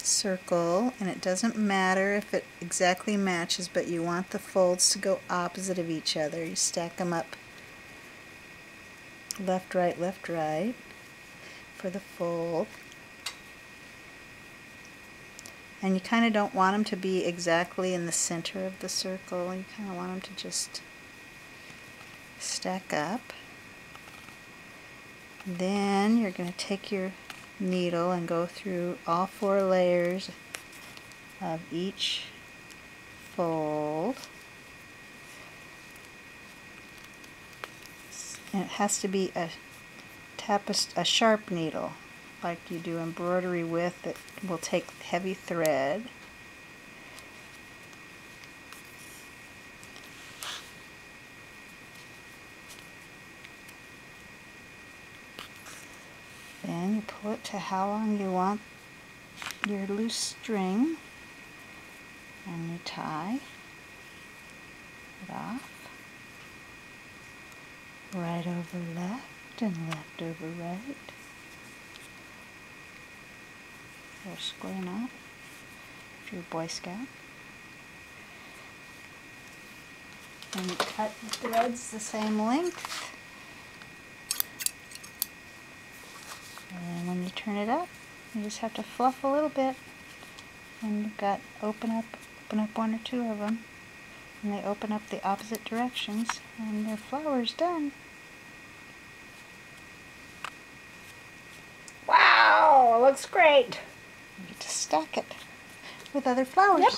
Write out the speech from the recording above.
circle, and it doesn't matter if it exactly matches, but you want the folds to go opposite of each other. You stack them up left, right for the fold. And you kind of don't want them to be exactly in the center of the circle. You kind of want them to just stack up. Then you're going to take your needle and go through all 4 layers of each fold. And it has to be a sharp needle, like you do embroidery with. It will take heavy thread. Then you pull it to how long you want your loose string, and you tie it off. Right over left and left over right. For a square knot, if you're a Boy Scout. And you cut the threads the same length. And when you turn it up, you just have to fluff a little bit. And you've got open up 1 or 2 of them. And they open up the opposite directions, and your flower's done. Wow, it looks great. You get to stack it with other flowers. Yep.